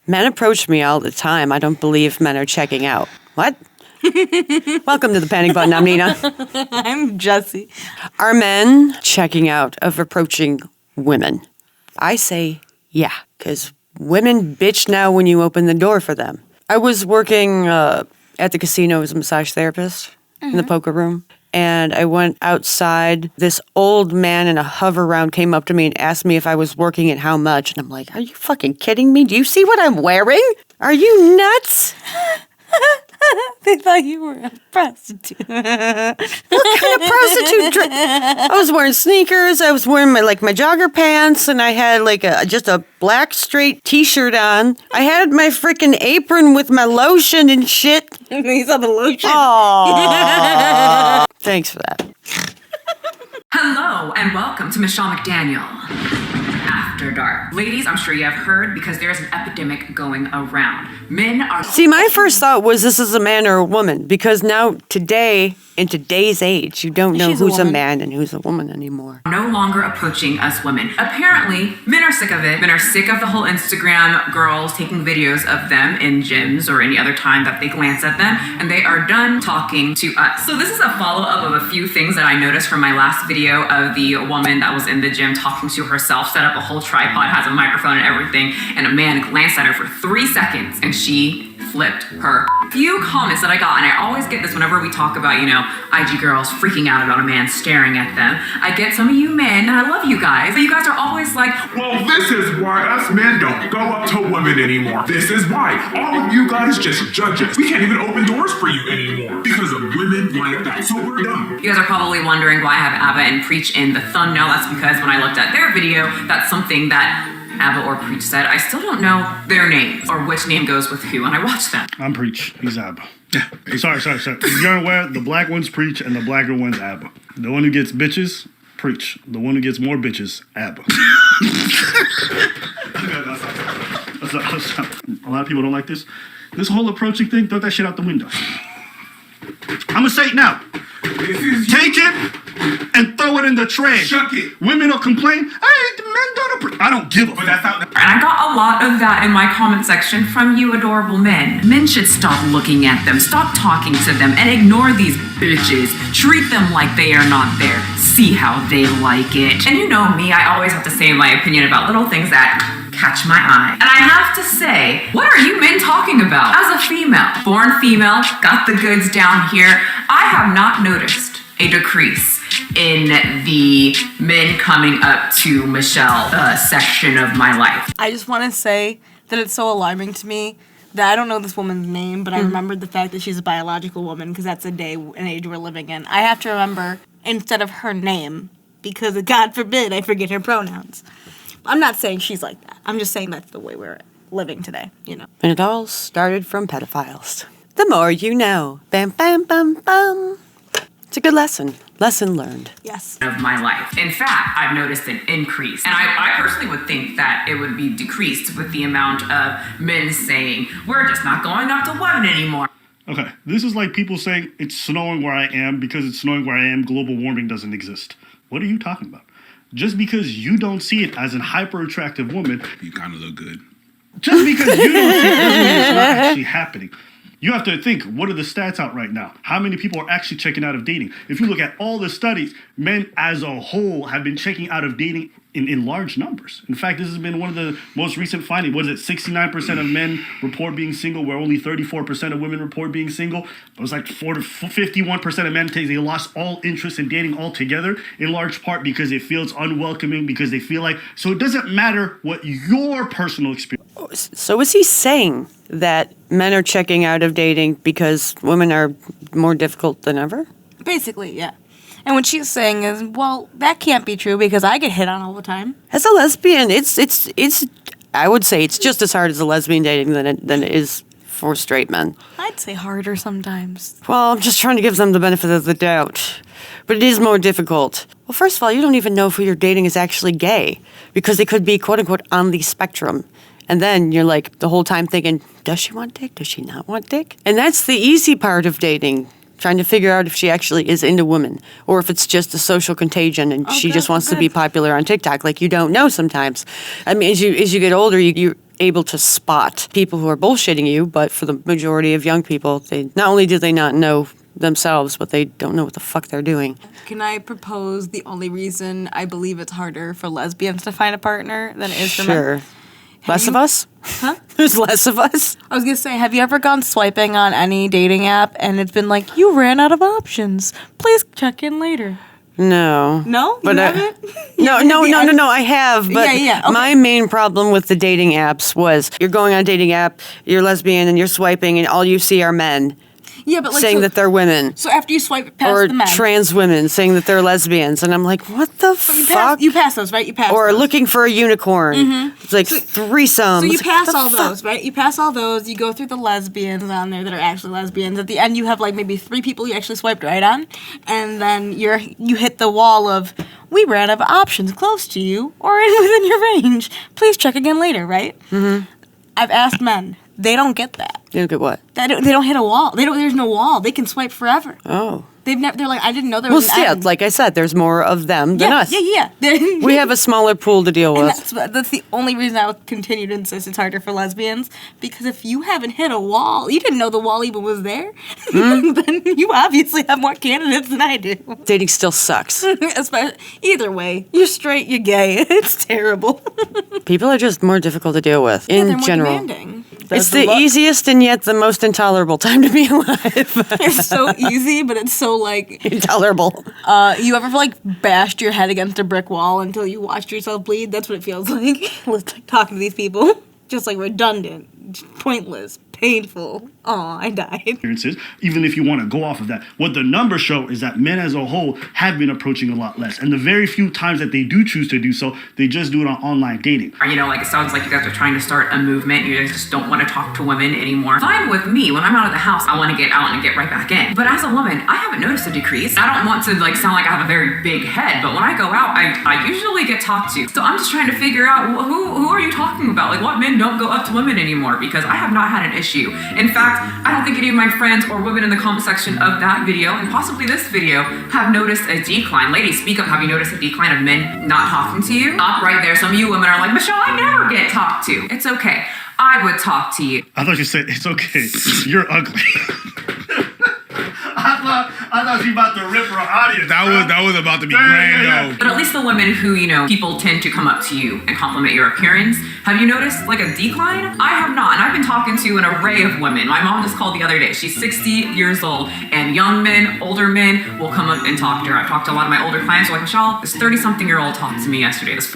Men approach me all the time. I don't believe men are checking out. What? Welcome to the Panic Button. I'm Nina. I'm Jessi. Are men checking out of approaching women? I say yeah, because women bitch now when you open the door for them. I was working at the casino as a massage therapist in the poker room. And I went outside. This old man in a hover round came up to me and asked me if I was working and how much. And I'm like, are you fucking kidding me? Do you see what I'm wearing? Are you nuts? They thought you were a prostitute. What kind of prostitute? I was wearing sneakers. I was wearing my jogger pants, and I had just a black straight T-shirt on. I had my freaking apron with my lotion and shit. You saw the lotion. Aww. Thanks for that. Hello and welcome to Michelle McDaniel. After Dark. Ladies, I'm sure you have heard because there's an epidemic going around. Men are... See, my first thought was this is a man or a woman, because now today, in today's age, you don't know who's a man and who's a woman anymore. No longer approaching us women. Apparently, men are sick of it. Men are sick of the whole Instagram girls taking videos of them in gyms or any other time that they glance at them, and they are done talking to us. So this is a follow-up of a few things that I noticed from my last video of the woman that was in the gym talking to herself, set up a whole tripod, has a microphone and everything, and a man glanced at her for 3 seconds, and she flipped her. Few comments that I got, and I always get this whenever we talk about, IG girls freaking out about a man staring at them. I get some of you men, and I love you guys, but you guys are always like, well, this is why us men don't go up to women anymore. This is why all of you guys just judge us. We can't even open doors for you anymore because of women like that. So we're done. You guys are probably wondering why I have Abba and Preach in the thumbnail. That's because when I looked at their video, that's something that Abba or Preach said. I still don't know their names or which name goes with who when I watch them. I'm Preach. He's Abba. Sorry. If you're aware, the black one's Preach and the blacker one's Abba. The one who gets bitches, Preach. The one who gets more bitches, Abba. A lot of people don't like this. This whole approaching thing, throw that shit out the window. I'm gonna say it now. Take it and throw it in the trash. Chuck it. Women will complain, hey, the men don't approach. I don't give a fuck. And I got a lot of that in my comment section from you adorable men. Men should stop looking at them, stop talking to them, and ignore these bitches. Treat them like they are not there. See how they like it. And you know me, I always have to say my opinion about little things that catch my eye. And I have to say, what are you men talking about? As a female, born female, got the goods down here, I have not noticed a decrease in the men coming up to Michelle section of my life. I just want to say that it's so alarming to me that I don't know this woman's name, but I remembered the fact that she's a biological woman because that's an age we're living in. I have to remember instead of her name because God forbid I forget her pronouns. I'm not saying she's like that. I'm just saying that's the way we're living today, And it all started from pedophiles. The more you know. Bam, bam, bam, bam. It's a good lesson. Lesson learned. Yes. Of my life. In fact, I've noticed an increase. And I personally would think that it would be decreased with the amount of men saying, we're just not going up to women anymore. Okay, this is like people saying it's snowing where I am because it's snowing where I am, global warming doesn't exist. What are you talking about? Just because you don't see it as a hyper-attractive woman, You kind of look good. just because you don't see it doesn't mean it's not actually happening. You have to think, what are the stats out right now? How many people are actually checking out of dating? If you look at all the studies, men as a whole have been checking out of dating in large numbers. In fact, this has been one of the most recent findings. What is it? 69% of men report being single, where only 34% of women report being single. It was like 51% of men they lost all interest in dating altogether, in large part because it feels unwelcoming, because they feel like, so it doesn't matter what your personal experience. So is he saying that men are checking out of dating because women are more difficult than ever? Basically, yeah. And what she's saying is, well, that can't be true because I get hit on all the time. As a lesbian, it's I would say it's just as hard as a lesbian dating than it is for straight men. I'd say harder sometimes. Well, I'm just trying to give them the benefit of the doubt. But it is more difficult. Well, first of all, you don't even know if who you're dating is actually gay because they could be, quote unquote, on the spectrum. And then you're like the whole time thinking, does she want dick? Does she not want dick? And that's the easy part of dating, trying to figure out if she actually is into women or if it's just a social contagion and she just wants to be popular on TikTok. Like, you don't know sometimes. I mean, as you get older, able to spot people who are bullshitting you, but for the majority of young people, they not only do they not know themselves, but they don't know what the fuck they're doing. Can I propose the only reason I believe it's harder for lesbians to find a partner than it is for men? Sure. Less you- of us? Huh? There's less of us? I was gonna say, have you ever gone swiping on any dating app and it's been like, you ran out of options. Please check in later. No. No? But you I- haven't? No, I have. But Yeah, okay. my main problem with the dating apps was you're going on a dating app, you're lesbian, and you're swiping, and all you see are men Yeah, but like saying so, that they're women. so after you swipe past Or the men, trans women saying that they're lesbians. And I'm like, what the fuck? you pass those, right? You pass or those. looking for a unicorn. It's like threesome. So you It's like, pass what the all fuck? those, right? You pass all those. You go through the lesbians on there that are actually lesbians. At the end, you have like maybe 3 people you actually swiped right on, and then you hit the wall of we ran out of options close to you or within your range. Please check again later, right? Mm-hmm. I've asked men. They don't get that. You look at what? They don't hit a wall. There's no wall. They can swipe forever. Oh. They're like, I didn't know there Well, was an yeah, end. like I said, there's more of them than us. Yeah. We have a smaller pool to deal And with. that's the only reason I would continue to insist it's harder for lesbians, because if you haven't hit a wall, you didn't know the wall even was there, then you obviously have more candidates than I do. Dating still sucks. Especially, either way, you're straight, you're gay. It's terrible. People are just more difficult to deal with They're in more general. demanding. It's the easiest and yet the most intolerable time to be alive. It's so easy, but it's so like, Intolerable. you ever like bashed your head against a brick wall until you watched yourself bleed? That's what it feels like with talking to these people. Just like redundant, pointless, painful. Oh, I died. Experiences, even if you want to go off of that. What the numbers show is that men as a whole have been approaching a lot less. And the very few times that they do choose to do so, they just do it on online dating. Or, like it sounds like you guys are trying to start a movement. You guys just don't want to talk to women anymore. Fine with me. When I'm out of the house, I want to get out and get right back in. But as a woman, I haven't noticed a decrease. I don't want to sound like I have a very big head, but when I go out, I usually get talked to. So I'm just trying to figure out who are you talking about? Like, what men don't go up to women anymore? Because I have not had an issue. In fact, I don't think any of my friends or women in the comment section of that video and possibly this video have noticed a decline. Ladies, speak up. Have you noticed a decline of men not talking to you? Stop right there. Some of you women are like, Michelle, I never get talked to. It's okay. I would talk to you. I thought you said, it's okay, you're ugly. I thought she about to rip her audience. That was about to be grand, though. But at least the women who, people tend to come up to you and compliment your appearance. Have you noticed like a decline? I have not. And I've been talking to an array of women. My mom just called the other day. She's 60 years old. And young men, older men will come up and talk to her. I've talked to a lot of my older clients who are like, Michelle, this 30-something-year-old talked to me yesterday. This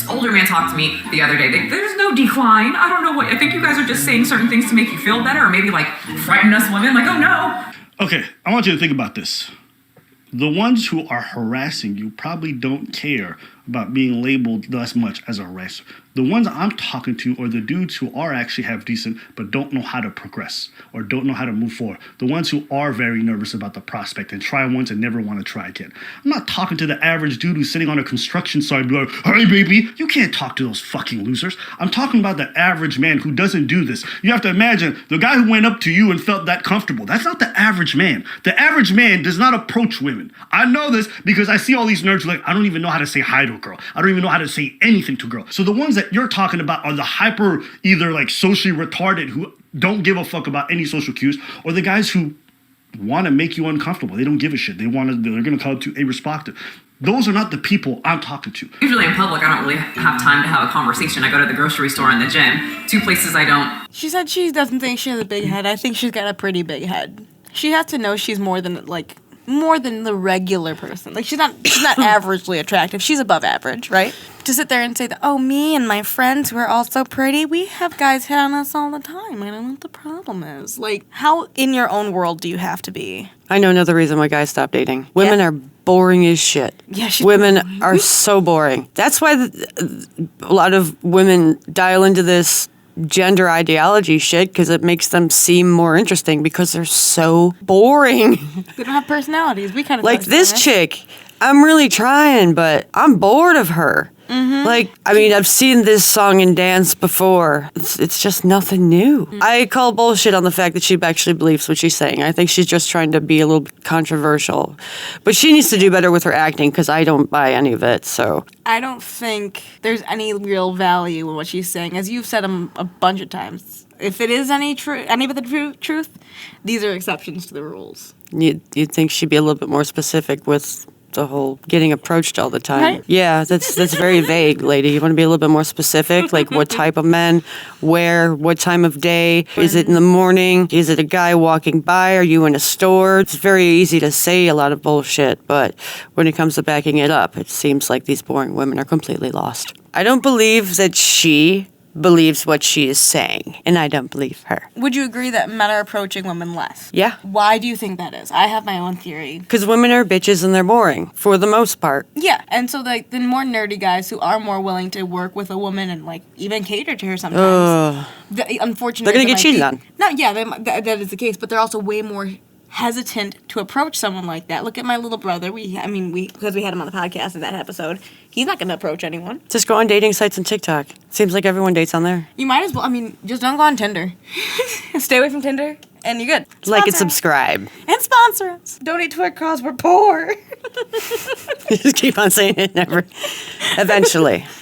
older man talked to me the other day. There's no decline. I don't know what. I think you guys are just saying certain things to make you feel better or maybe like frighten us women. Like, oh no. Okay, I want you to think about this. The ones who are harassing you probably don't care about being labeled less much as a harasser. The ones I'm talking to are the dudes who are actually half decent but don't know how to progress or don't know how to move forward. The ones who are very nervous about the prospect and try once and never want to try again. I'm not talking to the average dude who's sitting on a construction site like, hey baby, you can't talk to those fucking losers. I'm talking about the average man who doesn't do this. You have to imagine the guy who went up to you and felt that comfortable. That's not the average man. The average man does not approach women. I know this because I see all these nerds who are like, I don't even know how to say hi to a girl. I don't even know how to say anything to a girl. So the ones that you're talking about are the hyper, either like socially retarded who don't give a fuck about any social cues, or the guys who want to make you uncomfortable. They don't give a shit. They're going to call it irresponsive. Those are not the people I'm talking to. Usually in public, I don't really have time to have a conversation. I go to the grocery store and the gym. 2 places I don't. She said she doesn't think she has a big head. I think she's got a pretty big head. She has to know she's more than the regular person. Like she's not averagely attractive. She's above average, right? To sit there and say that, oh, me and my friends who are all so pretty, we have guys hit on us all the time. I don't know what the problem is. Like, how in your own world do you have to be? I know another reason why guys stop dating. Women are boring as shit. Yeah, women are so boring. That's why a lot of women dial into this gender ideology shit because it makes them seem more interesting because they're so boring. They don't have personalities. We kind of like this chick. I'm really trying, but I'm bored of her. Like, I mean, I've seen this song and dance before. It's just nothing new. I call bullshit on the fact that she actually believes what she's saying. I think she's just trying to be a little bit controversial. But she needs to do better with her acting because I don't buy any of it, so. I don't think there's any real value in what she's saying. As you've said a bunch of times, if it is any of the truth, these are exceptions to the rules. You'd think she'd be a little bit more specific with the whole getting approached all the time. Right. Yeah, that's very vague, lady. You want to be a little bit more specific? Like what type of men, where, what time of day? Is it in the morning? Is it a guy walking by? Are you in a store? It's very easy to say a lot of bullshit, but when it comes to backing it up, it seems like these boring women are completely lost. I don't believe that she believes what she is saying, and I don't believe her. Would you agree that men are approaching women less? Yeah. Why do you think that is? I have my own theory. Because women are bitches and they're boring, for the most part. Yeah, and so like the more nerdy guys who are more willing to work with a woman and like even cater to her sometimes. Unfortunately, They're gonna get cheated on. No, yeah, that is the case, but they're also way more hesitant to approach someone like that. Look at my little brother. Because we had him on the podcast in that episode. He's not going to approach anyone. Just go on dating sites and TikTok. Seems like everyone dates on there. You might as well. Just don't go on Tinder. Stay away from Tinder, and you're good. Like and Sponsor us. subscribe. And sponsor us. Donate to our cause. We're poor. Just keep on saying it never. Eventually.